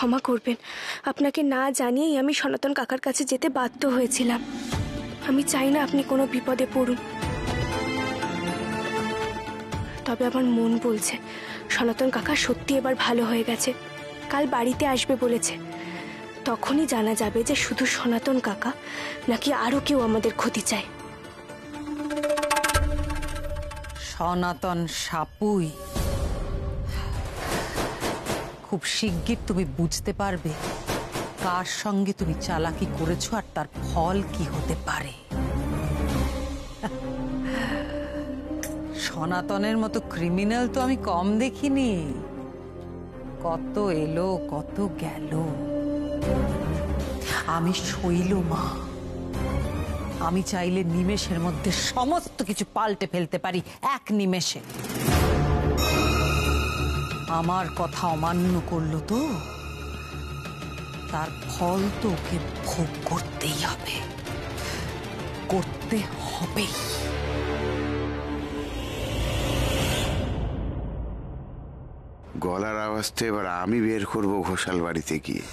ক্ষমা করবেন, আপনাকে না জানিয়েই আমি সনাতন কাকার কাছে যেতে বাধ্য হয়েছিলাম। আমি চাই না আপনি কোনো বিপদে পড়ুন। তবে আমার মন বলছে সনাতন কাকা সত্যি এবার ভালো হয়ে গেছে। কাল বাড়িতে আসবে বলেছে, তখনই জানা যাবে যে শুধু সনাতন কাকা নাকি আরো কেউ আমাদের ক্ষতি চায়। সনাতন সাপুই, খুব শিগগির তুমি বুঝতে পারবে কার সঙ্গে তুমি চালাকি করেছো আর তার ফল কি হতে পারে। সনাতনের মতো ক্রিমিনাল তো আমি কম দেখিনি। কত এলো কত গেল। আমি শৈল মা, আমি চাইলে নিমেষের মধ্যে সমস্ত কিছু পাল্টে ফেলতে পারি, এক নিমেষে। আমার কথা অমান্য করলো তো, তার ফল তো ওকে ভোগ করতেই হবে, করতে হবেই। গলার আওয়াজটা এবার আমি বের করব ঘোষাল বাড়িতে গিয়ে,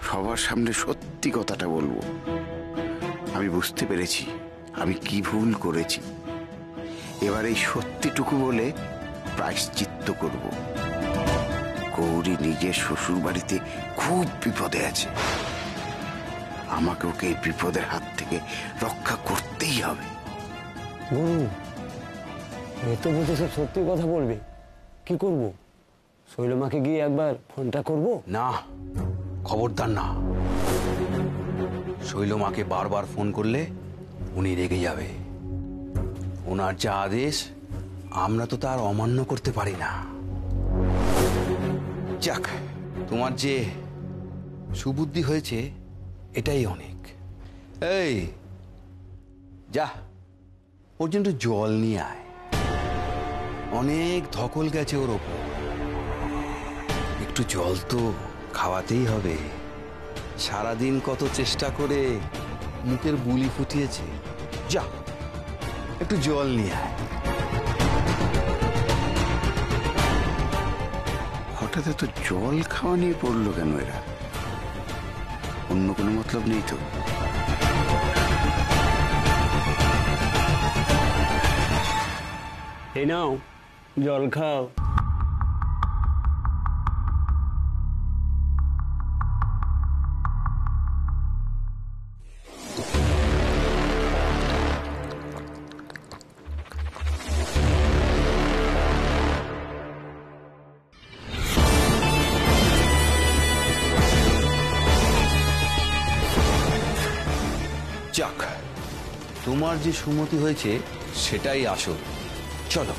সবার সামনে সত্যি কথাটা বলবো। আমি বুঝতে পেরেছি আমি কি ভুল করেছি। এবার এই সত্যিটুকু বলে প্রায়শ্চিত্ত করব। গৌরী নিজের শ্বশুর বাড়িতে খুব বিপদে আছে, আমাকে ওকে এই বিপদের হাত থেকে রক্ষা করতেই হবে। গুরু, এ তো বলছে সব সত্যি কথা বলবে, কি করব? শৈলমাকে গিয়ে একবার ফোনটা করব? না, খবরদার না। শৈলমাকে বারবার ফোন করলে উনি রেগে যাবে। ওনার যা আদেশ আমরা তো তার অমান্য করতে পারি না। যাক, তোমার যে সুবুদ্ধি হয়েছে এটাই অনেক। এই যা, পর্যন্ত জল নিয়ে আয়, অনেক ধকল গেছে ওর ওপর। একটু জল তো খাওয়াতেই হবে। সারাদিন কত চেষ্টা করে মুখের বুলি ফুটিয়েছে। যা, একটু জল নিয়ে আয়। হঠাৎ এত জল খাওয়া নিয়ে পড়লো কেন এরা? অন্য কোনো মতলব নেই তো? এই নাও জল খাও। যাক, তোমার যে সুমতি হয়েছে সেটাই আসল। চলো,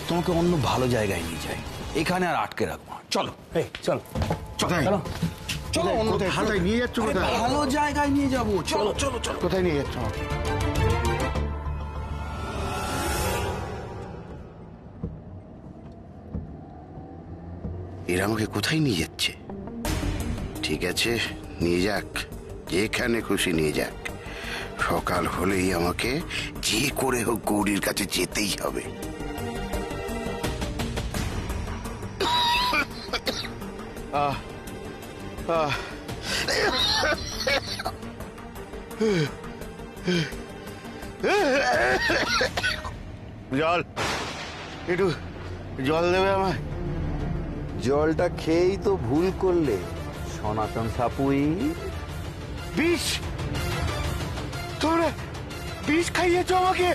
তোমাকে অন্য ভালো জায়গায় নিয়ে যাই, এখানে আর আটকে রাখবো। চলো, এই চলো কোথায়? চলো চলো, অন্য কোথায় নিয়ে যাচ্ছ? কোথায়? ভালো জায়গায় নিয়ে যাবো। চলো চলো চলো। কোথায় নিয়ে যাচ্ছ? এরা আমাকে কোথায় নিয়ে যাচ্ছে? ঠিক আছে, নিয়ে যাক, যেখানে খুশি নিয়ে যাক। সকাল হলেই আমাকে যে করে হোক গৌরীর কাছে যেতেই হবে। জল, একটু জল দেবে আমায়? জলটা খেয়েই তো ভুল করলে সনাতন সাপুই। বিষ? তোমরা বিষ খাইয়েছ আমাকে?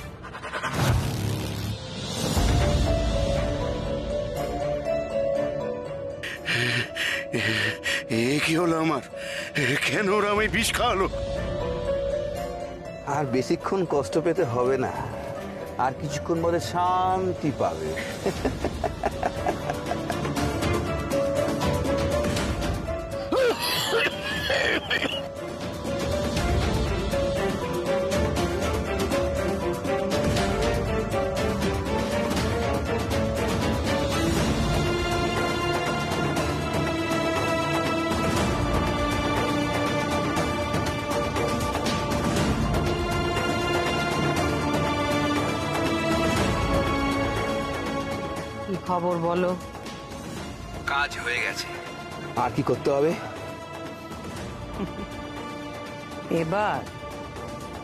এ কি হলো আমার? কেন ওরা আমায় বিষ খাওয়ালো? আর বেশিক্ষণ কষ্ট পেতে হবে না, আর কিছুক্ষণ পরে শান্তি পাবে। কি খবর বলো? কাজ হয়ে গেছে, আর কি করতে হবে? এবার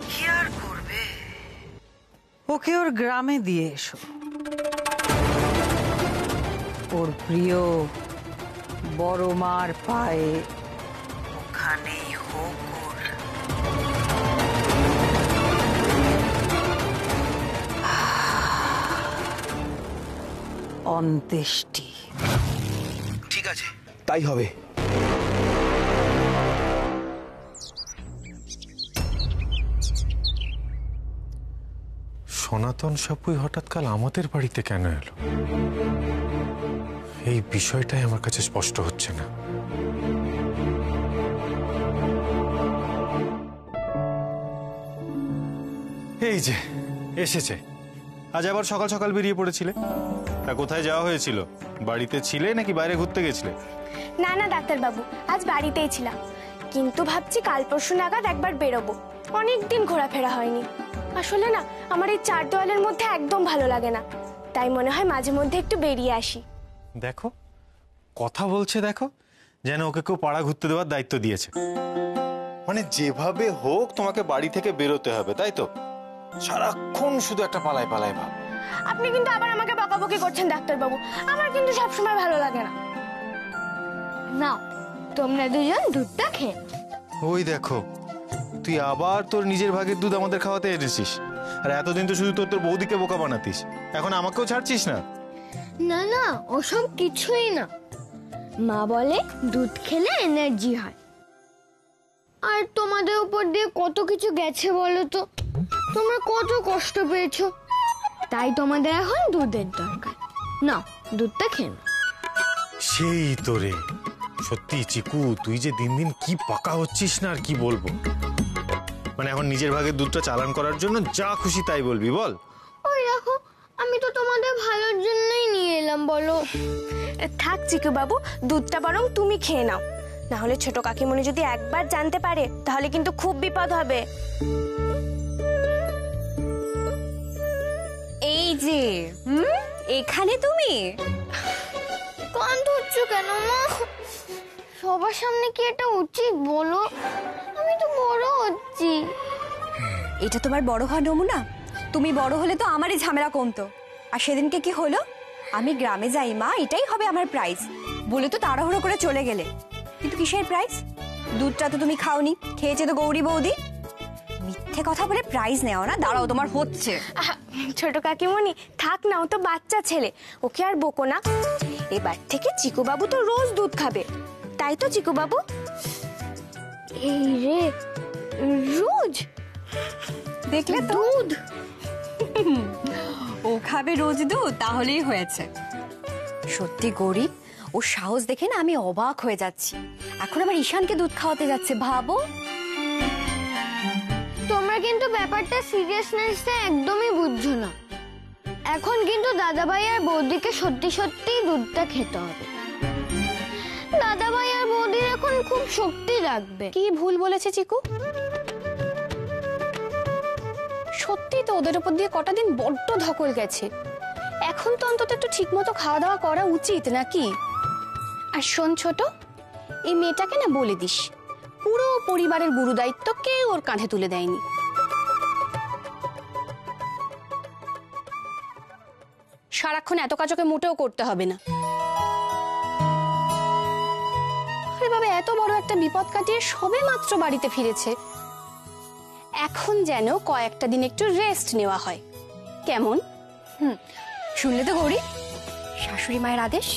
কি আর করবে, ওকে ওর গ্রামে দিয়ে এসো। ওর প্রিয় বড় মার পায়ে ওখানেই হোক ওর অন্ত্যেষ্টি। ঠিক আছে, তাই হবে। সনাতন সাপুই হঠাৎ কাল আমাদের বাড়িতে কেন এলো, এই বিষয়টাই আমার কাছে স্পষ্ট হচ্ছে না। এই যে এসেছে, আজ আবার সকাল সকাল বেরিয়ে পড়েছিলে। তা কোথায় যাওয়া হয়েছিল? বাড়িতে ছিলে নাকি বাইরে ঘুরতে গেছিলে? না না ডাক্তারবাবু, আজ বাড়িতেই ছিলাম, কিন্তু ভাবছি কাল পরশু নাগাদ একবার বেরোবো। অনেকদিন ঘোরাফেরা হয়নি। আসলে না, আমার এই চার দেওয়ালের মধ্যে একদম ভালো লাগে না, তাই মনে হয় মাঝে মধ্যে একটু বেরিয়ে আসি। দেখো কথা বলছে, দেখো যেন ওকে কেউ পাড়া ঘুরতে দেওয়ার দায়িত্ব দিয়েছে। মানে যেভাবে হোক তোমাকে বাড়ি থেকে বেরোতে হবে, তাই তো? সারাক্ষণ শুধু একটা পালায় পালায় ভাব। আপনি কিন্তু আবার আমাকে বকাবকি করছেন ডাক্তারবাবু, আমার কিন্তু সবসময় ভালো লাগে না। না, তোমরা দুজন দুধটা খেয়ে। ওই দেখো, তুই আবার তোর নিজের ভাগের দুধ আমাদের খাওয়াতে এনেছিস। আর এতদিন তো শুধু তোর বৌদিকে বোকা বানাতিস, এখন আমাকেও ছাড়ছিস না। না না, ওসব কিছুই না। মা বলে দুধ খেলে এনার্জি হয়। আর তোমাদের উপর দিয়ে কত কিছু গেছে বলো তো, তোমরা কত কষ্ট পেয়েছো, তাই তোমাদের এখন দুধের দরকার। না, দুধটা খেয়ে নাও। সেই তো রে, সত্যি চিকু, তুই যে দিন দিন কি পাকা হচ্ছিস না, আর কি বলবো। মানে এখন নিজের ভাগের দুধটা চালান করার জন্য যা খুশি তাই বলবি, বল। ওই দেখো, আমি তো তোমাদের ভালোর জন্যই নিয়ে এলাম, বলো। থাক চিকু বাবু, দুধটা বরং তুমি খেয়ে নাও, না হলে ছোট কাকিমণি যদি একবার জানতে পারে তাহলে কিন্তু খুব বিপদ হবে। এই যে এখানে তুমি কান ধরছো কেন মা? সবার সামনে কি এটা উচিত বলো? আমি তো বড় হচ্ছি। এটা তোমার বড় হওয়ার নমুনা? তুমি বড় হলে তো আমারই ঝামেলা কমতো। আর সেদিনকে কি হলো? আমি গ্রামে যাই মা, এটাই হবে আমার প্রাইজ বলে তো তাড়াহুড়ো করে চলে গেলে। কিন্তু কিসের প্রাইজ? দুধটা তো তুমি খাওনি, খেয়েছে তো গৌরী বৌদি। মিথ্যে কথা বলে প্রাইজ নেও না। দাঁড়াও, তোমার হচ্ছে। ছোট কাকিমণি থাক না, ও তো বাচ্চা ছেলে, ওকে আর বকো না। এবার থেকে চিকু বাবু তো রোজ দুধ খাবে, তাই তো চিকু বাবু? এই রে, রোজ দেখলে তো? দুধ ও খাবে রোজ দুধ, তাহলেই হয়েছে। সত্যি গৌরী, ও সাহস দেখে না আমি অবাক হয়ে যাচ্ছি। এখন আবার ঈশানকে দুধ খাওয়াতে যাচ্ছে, ভাবো। তোমরা কিন্তু ব্যাপারটা সিরিয়াসনেসটা একদমই বুঝছো না। এখন কিন্তু দাদাভাই আর বৌদিকে সত্যি সত্যি দুধটা খেতে হবে। দাদাভাই আর বৌদির এখন খুব শক্তি লাগবে। কি ভুল বলেছে চিকু? সত্যি তো ওদের উপর দিয়ে কটা দিন বড্ড ধকল গেছে। এখন তো অন্তত একটু ঠিক মতো খাওয়া দাওয়া করা উচিত নাকি? আর শোন ছোট, এই মেয়েটাকে না বলে দিস, পুরো পরিবারের গুরু দায়িত্ব কেউ ওর কাঁধে তুলে দেয়নি। সারাক্ষণ এত কাজকে মোটেও করতে হবে না। আরে বাবা, এত বড় একটা বিপদ কাটিয়ে সবে মাত্র বাড়িতে ফিরেছে, এখন যেন কয়েকটা দিন একটু রেস্ট নেওয়া হয়, কেমন? শুনলে তো গৌরী, শাশুড়ি মায়ের আদেশ।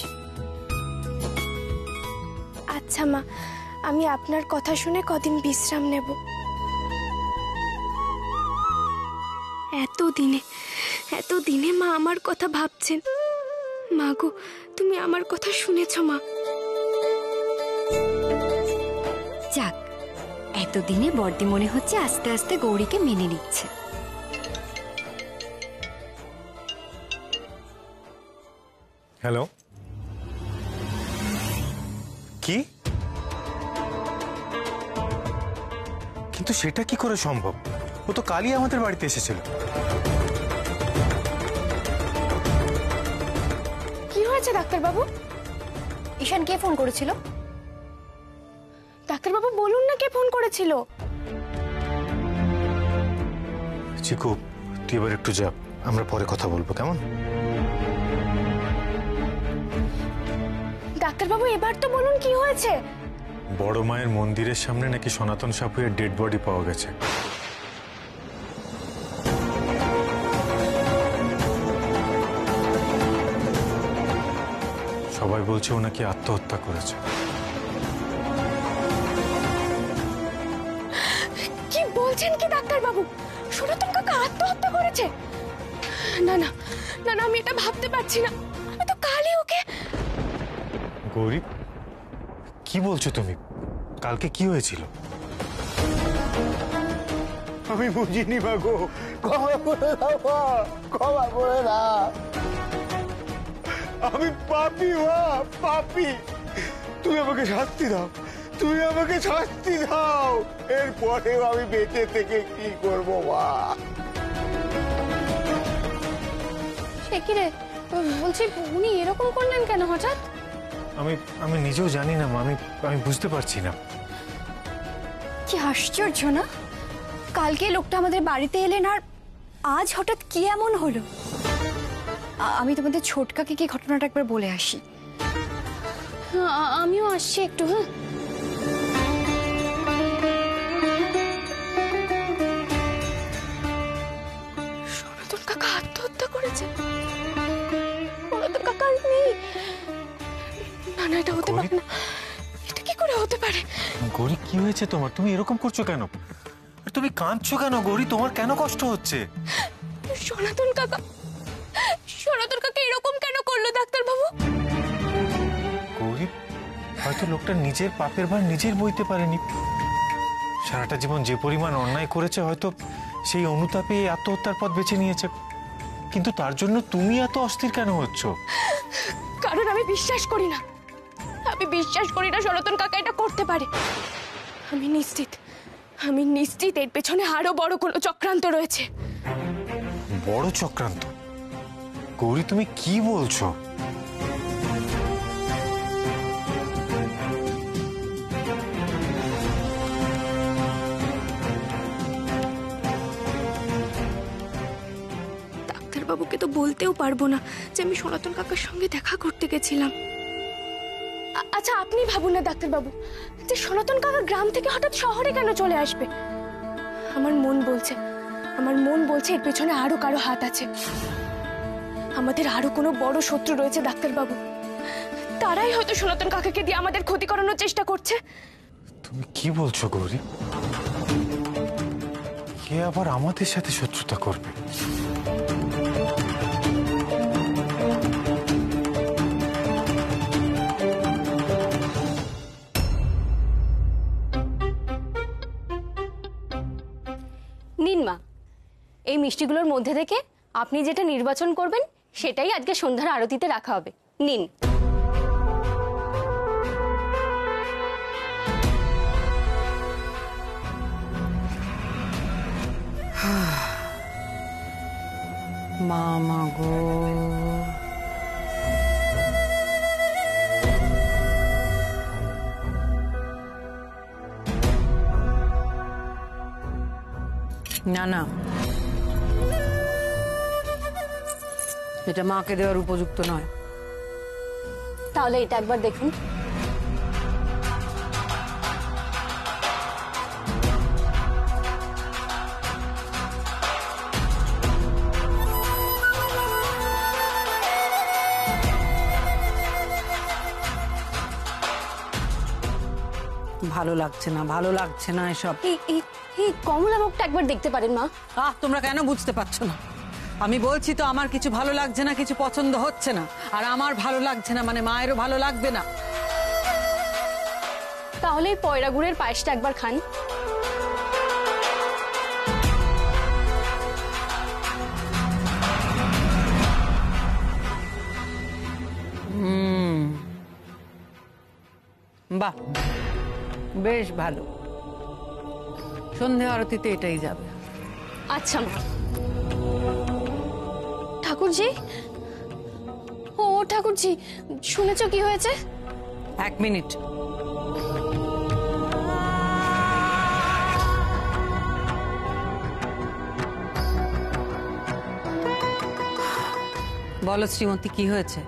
আচ্ছা মা, আমি আপনার কথা শুনে কদিন বিশ্রাম নেব। এতদিনে মা আমার কথা ভাবছেন। মা গো, তুমি আমার কথা শুনেছো মা? যাক, এতদিনে বর্দি মনে হচ্ছে আস্তে আস্তে গৌরীকে মেনে নিচ্ছে। হ্যালো, কি? কিন্তু সেটা কি করে সম্ভব? ও তো কালই আমাদের বাড়িতে এসেছিল। কি হয়েছে ডাক্তারবাবু? ঈশান কে ফোন করেছিল? ডাক্তারবাবু বলুন না কে ফোন করেছিল। চিকু তুই এবার একটু যা, আমরা পরে কথা বলবো, কেমন? ডাক্তারবাবু এবার তো বলুন কি হয়েছে। বড় মায়ের মন্দিরের সামনে নাকি সনাতন সাপুয়ের ডেড বডি পাওয়া গেছে। সবাই বলছে ও নাকি আত্মহত্যা করেছে। কি বলছেন কি ডাক্তারবাবু? সনাতন কাকা আত্মহত্যা করেছে? না না না না, আমি এটা ভাবতে পারছি না। আমি তো কালই ওকে। গৌরী কি বলছো তুমি? কালকে কি হয়েছিল? আমি বুঝিনি বাগো, ক্ষমা করে দাও মা, ক্ষমা করে দাও। আমি পাপী মা, পাপী। তুমি আমাকে শাস্তি দাও, তুমি আমাকে শাস্তি দাও। এরপরেও আমি বেঁচে থেকে কি করবো মা? সে কি রে, বলছি উনি এরকম করলেন কেন হঠাৎ? আমি নিজেও জানি না মা, আমি বুঝতে পারছি না। কি আশ্চর্য না, কালকে লোকটা আমাদের বাড়িতে এলেন আর আজ হঠাৎ কি এমন হলো। আমি তোমাদের ছোটকাকে কি ঘটনাটা একবার বলে আসি। আমিও আসছি একটু। হ্যাঁ, সনাতন কাকা আত্মহত্যা করেছে? সনাতন কাকা আর নেই? না না, এটা হতে পারে না। এটা কি করে হতে পারে? গৌরী কি হয়েছে তোমার? তুমি এরকম করছো কেন? আর তুমি কাঁদছো কেন গৌরী? তোমার কেন কষ্ট হচ্ছে? সনাতন কাকা এরকম কেন করলো ডাক্তারবাবু? গৌরী হয়তো লোকটা নিজের পাপের ভার নিজের বইতে পারেনি। সারাটা জীবন যে পরিমাণ অন্যায় করেছে, হয়তো সেই অনুতাপে আত্মহত্যার পথ বেছে নিয়েছে। কিন্তু তার জন্য তুমি এত অস্থির কেন হচ্ছ? কারণ আমি বিশ্বাস করি না সনাতন কাকা এটা করতে পারে। আমি নিশ্চিত এর পেছনে আরো বড় কোনো চক্রান্ত রয়েছে। বড় চক্রান্ত? গৌরী তুমি কি বলছো? ডাক্তারবাবুকে তো বলতেও পারবো না যে আমি সনাতন কাকার সঙ্গে দেখা করতে গেছিলাম। আচ্ছা আপনি ভাবুন না ডাক্তারবাবু, যে সনাতন কাকা গ্রাম থেকে হঠাৎ শহরে কেন চলে আসবে? আমার মন বলছে এর পেছনে আরো কারো হাত আছে। আমাদের আরো কোনো বড় শত্রু রয়েছে ডাক্তারবাবু। তারাই হয়তো সনাতন কাকাকে দিয়ে আমাদের ক্ষতি করানোর চেষ্টা করছে। তুমি কি বলছো গৌরী? কে আবার আমাদের সাথে শত্রুতা করবে? নিন মা, এই মিষ্টিগুলোর মধ্যে থেকে আপনি যেটা নির্বাচন করবেন সেটাই আজকে সন্ধ্যার আরতিতে রাখা হবে। নিন। মামা গো, না না, এটা মাকে দেওয়ার উপযুক্ত নয়। তাহলে এটা একবার দেখুন। ভালো লাগছে না এসব। এই কমলা ভোগটা একবার দেখতে পারেন মা। তোমরা কেন বুঝতে পারছো না? আমি বলছি তো আমার কিছু ভালো লাগছে না, কিছু পছন্দ হচ্ছে না। আর আমার ভালো লাগছে না মানে মায়েরও ভালো লাগবে না। তাহলে এই পয়রা গুড়ের পায়েসটা একবার খান। বাহ, বেশ ভালো। সন্ধে আরতিতে এটাই যাবে। আচ্ছা মা। ঠাকুরজি, ও ঠাকুরজি, শুনেছ কি হয়েছে? 1 মিনিট। বলো শ্রীমতী, কি হয়েছে?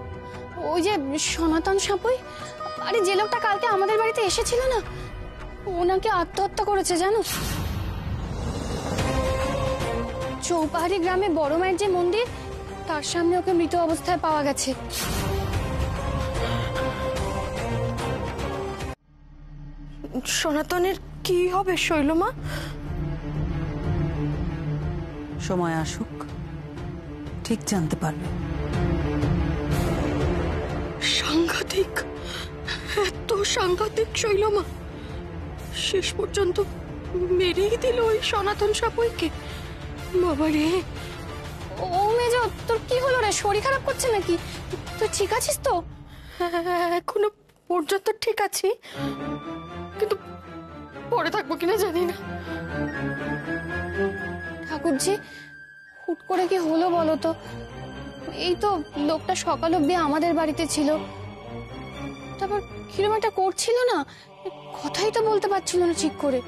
ওই যে সনাতন সাপুই, আরে যে লোকটা কালকে আমাদের বাড়িতে এসেছিল না, ওনাকে আত্মহত্যা করেছে জানো। চৌপাহাড়ি গ্রামে বড় মায়ের যে মন্দির, তার সামনে ওকে মৃত অবস্থায় পাওয়া গেছে। সনাতনের কি হবে শৈলমা? সময় আসুক, ঠিক জানতে পারবে। সাংঘাতিক, এত সাংঘাতিক শৈলমা! শেষ পর্যন্ত মেরেই দিল ওই সনাতন সাপুইকে। বাবা রে! ও মেজ, তোর কি হলো রে? শরীর খারাপ করছে নাকি? তুই ঠিক আছিস তো? এখনো পর্যন্ত ঠিক আছি, কিন্তু পরে থাকবো কিনা জানি না। ঠাকুরজি, হুট করে কি হলো বলো তো? এই তো লোকটা সকাল অব্দি আমাদের বাড়িতে ছিল, তারপর কিরম একটা করছিল না, কথাই তো বলতে পারছিল না ঠিক করে।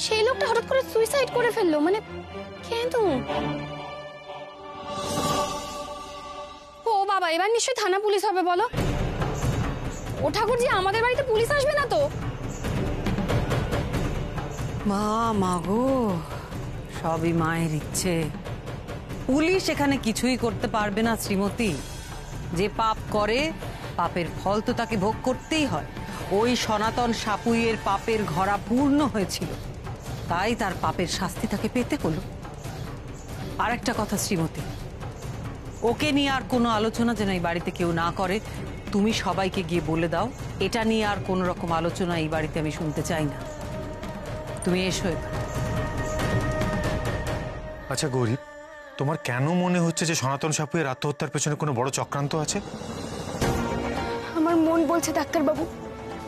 সেই লোকটা হঠাৎ করে সুইসাইড করে ফেললো, মানে কেন? ও বাবা, এবার নিশ্চয়ই থানা পুলিশ হবে বলো। ও ঠাকুরজি, আমাদের বাড়িতে পুলিশ আসবে না তো? মা গো, সবই মায়ের ইচ্ছে। পুলিশ এখানে কিছুই করতে পারবে না শ্রীমতী। যে পাপ করে, পাপের ফল তো তাকে ভোগ করতেই হয়। ওই সনাতন সাপুইয়ের পাপের ঘরা পূর্ণ হয়েছিল, তাই তার পাপের শাস্তি তাকে পেতে হলো। আর একটা কথা শ্রীমতী, ওকে নিয়ে আর কোনো আলোচনা যেন এই বাড়িতে কেউ না করে। তুমি সবাইকে গিয়ে বলে দাও, এটা নিয়ে আর কোনো রকম আলোচনা এই বাড়িতে আমি শুনতে চাই না। তুমি এসো এবার। আচ্ছা গৌরী, তোমার কেন মনে হচ্ছে যে সনাতন সাপুয়ের আত্মহত্যার পেছনে কোনো বড় চক্রান্ত আছে? আমার মন বলছে ডাক্তারবাবু,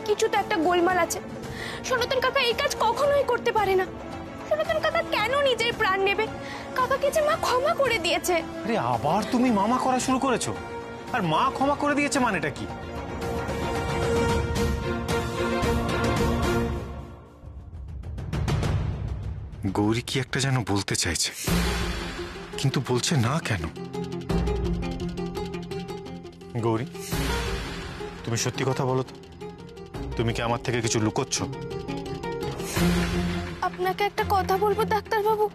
কিছু তো একটা গোলমাল আছে। সনাতন কাকা এই কাজ কখনোই করতে পারে না। সনাতন কাকা কেন নিজের প্রাণ নেবে? কাকাকে যে মা ক্ষমা করে দিয়েছে। আরে আবার তুমি মামা করা শুরু করেছো? আর মা ক্ষমা করে দিয়েছে মানেটা কি? গৌরী কি একটা যেন বলতে চাইছে, কিন্তু বলছে না কেন? গৌরী, তুমি সত্যি কথা বলো তো, তুমি কি আমার থেকে কিছু লুকোচ্ছ? আপনাকে একটা কথা বলবো ডাক্তারবাবু,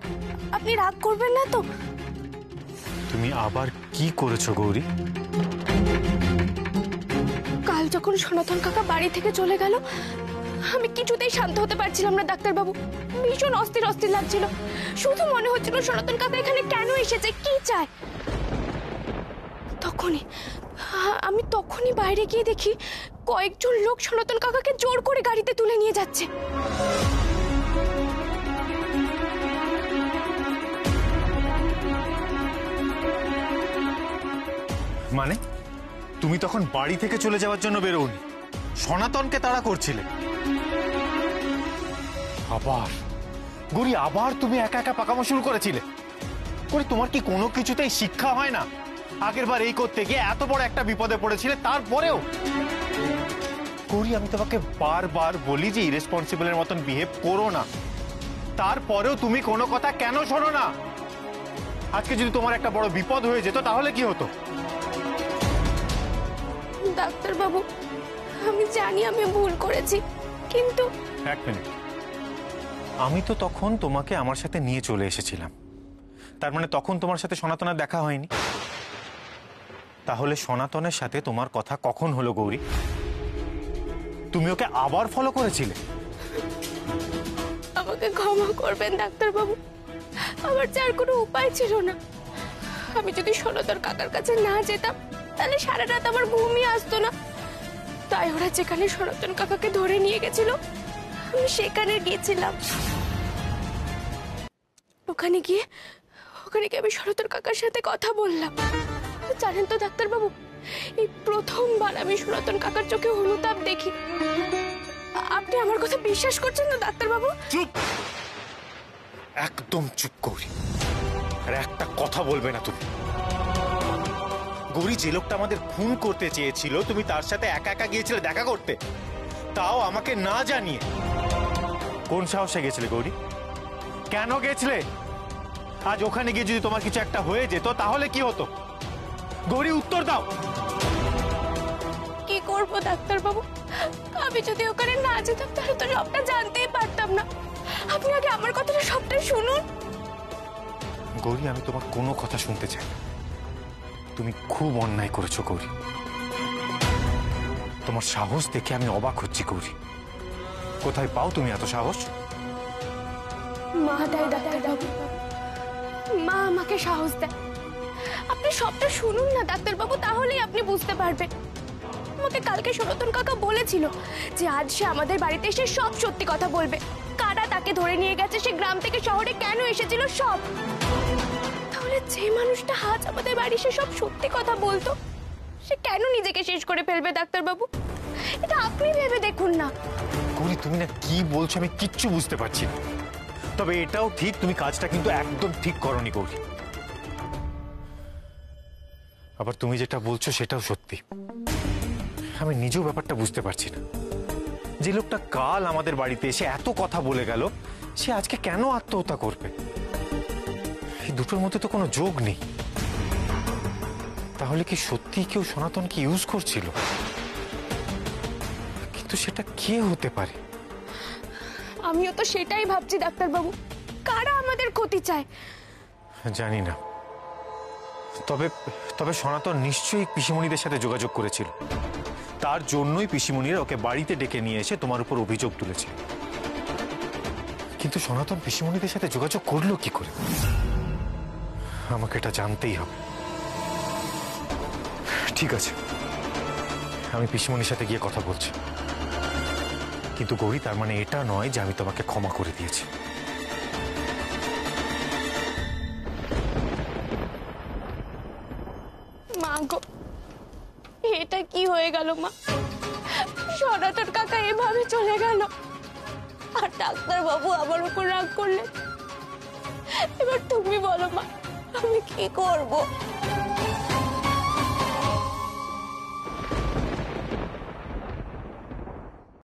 আপনি রাগ করবেন না তো? তুমি আবার কি করেছো গৌরী? কাল যখন সনাতন কাকা বাড়ি থেকে চলে গেল, আমি কিছুতেই শান্ত হতে পারছিলাম না ডাক্তারবাবু। ভীষণ অস্থির অস্থির লাগছিল। শুধু মনে হচ্ছিল সনাতন কাকা এখানে কেন এসেছে, কি চায়। আমি তখনই বাইরে গিয়ে দেখি কয়েকজন লোক সনাতন কাকাকে জোর করে গাড়িতে তুলে নিয়ে যাচ্ছে। মানে তুমি তখন বাড়ি থেকে চলে যাওয়ার জন্য বেরোনি, সনাতনকে তাড়া করছিলে? আবার গৌরী, আবার তুমি একা একা পাকামো শুরু করেছিলে? গৌরী, তোমার কি কোনো কিছুতেই শিক্ষা হয় না? আগের বার এই করতে গিয়ে এত বড় একটা বিপদে পড়েছিলে, তারপরেও। গৌরী, আমি তোমাকে বারবার বলি যে ইরেসপন্সিবলের মতন বিহেভ করো না, তারপরেও তুমি কোনো কথা কেন শোনো না? আজকে যদি তোমার একটা বড় বিপদ হয়ে যেত তাহলে কি হতো? ডাক্তারবাবু, আমি জানি আমি ভুল করেছি, কিন্তু এক মিনিট, আমি তো তখন তোমাকে আমার সাথে নিয়ে চলে এসেছিলাম, তার মানে তখন তোমার সাথে সনাতনের দেখা হয়নি। তাহলে সনাতনের সাথে তোমার কথা কখন হলো গৌরী? তুমি ওকে আবার ফলো করেছিলে? আমাকে ক্ষমা করবেন ডাক্তারবাবু, আমার যার কোনো উপায় ছিল না। আমি যদি সনাতন কাকার কাছে না যেতাম, তাহলে সারা রাত আমার ঘুমই আসতো না। তাই ওরা যেখানে সনাতন কাকাকে ধরে নিয়ে গেছিল, আমি সেখানে গিয়েছিলাম। ওখানে গিয়ে আমি সনাতন কাকার সাথে কথা বললাম। জানেন তো ডাক্তারবাবু, এই প্রথমবার আমি সনাতন কাকার চোখে অনুতাপ দেখি। আপনি আমার কথা বিশ্বাস করছেন না ডাক্তারবাবু? চুপ, একদম চুপ গৌরী, আর একটা কথা বলবে না তুমি। গৌরী, যে লোকটা আমাদের খুন করতে চেয়েছিল, তুমি তার সাথে একা একা গিয়েছিলে দেখা করতে, তাও আমাকে না জানিয়ে। কোন সাহসে গেছিলে গৌরী? কেন গেছিলে? আজ ওখানে গিয়ে যদি তোমার কিছু একটা হয়ে যেত তাহলে কি হতো? গৌরী, উত্তর দাও। কি করব ডাক্তার বাবু? আমি যদি ওখানে না যেতাম তাহলে তো সবটা জানতেই পারতাম না। আপনি আগে আমার কথাটা সবটা শুনুন। গৌরী, আমি তোমার কোনো কথা শুনতে চাই না। তুমি খুব অন্যায় করেছো গৌরী। তোমার সাহস দেখে আমি অবাক হচ্ছি গৌরী। কোথায় পাও তুমি এত সাহস? মা দেয় ডাক্তার বাবু, মা আমাকে সাহস দেয়। আপনি সবটা শুনুন না ডাক্তার বাবু, তাহলেই আপনি বুঝতে পারবেন। আমাকে কালকে সনাতন কাকা বলেছিল যে আজ সে আমাদের বাড়িতে এসে সব সত্যি কথা বলবে। কারা তাকে ধরে নিয়ে গেছে, সে গ্রাম থেকে শহরে কেন এসেছিল, সব। তাহলে যে মানুষটা আজ আমাদের বাড়ি এসে সব সত্যি কথা বলতো, সে কেন নিজেকে শেষ করে ফেলবে ডাক্তার বাবু? এটা আপনি ভেবে দেখুন না। গৌরী, তুমি না কি বলছো আমি কিচ্ছু বুঝতে পারছি না। তবে এটাও ঠিক, তুমি কাজটা কিন্তু একদম ঠিক করনি গৌরী। আবার তুমি যেটা বলছো সেটাও সত্যি। আমি নিজেও ব্যাপারটা বুঝতে পারছি না। যে লোকটা কাল আমাদের বাড়িতে এসে এত কথা বলে গেল, সে আজকে কেন আত্মহত্যা করবে? এই দুটোর মধ্যে তো কোনো যোগ নেই। তাহলে কি সত্যি কেউ সনাতনকে ইউজ করছিল? কিন্তু সেটা কে হতে পারে? আমিও তো সেটাই ভাবছি ডাক্তার বাবু, কারা আমাদের ক্ষতি চায়? জানি না। তবে তবে সনাতন নিশ্চয়ই পিসিমণিদের সাথে যোগাযোগ করেছিল। তার জন্যই পিসিমণিরা ওকে বাড়িতে ডেকে নিয়ে এসে তোমার উপর অভিযোগ তুলেছে। কিন্তু সনাতন পিসিমণিদের সাথে যোগাযোগ করলো কি করে? আমাকে এটা জানতেই হবে। ঠিক আছে, আমি পিসিমণির সাথে গিয়ে কথা বলছি। কিন্তু গৌরী, তার মানে এটা নয় যে আমি তোমাকে ক্ষমা করে দিয়েছি। মা গো, এটা কি হয়ে গেল মা? সনাতন কাকা এভাবে চলে গেল, আর ডাক্তার বাবু আমার উপর রাগ করলেন। এবার তুমি বলো মা, আমি কি করব?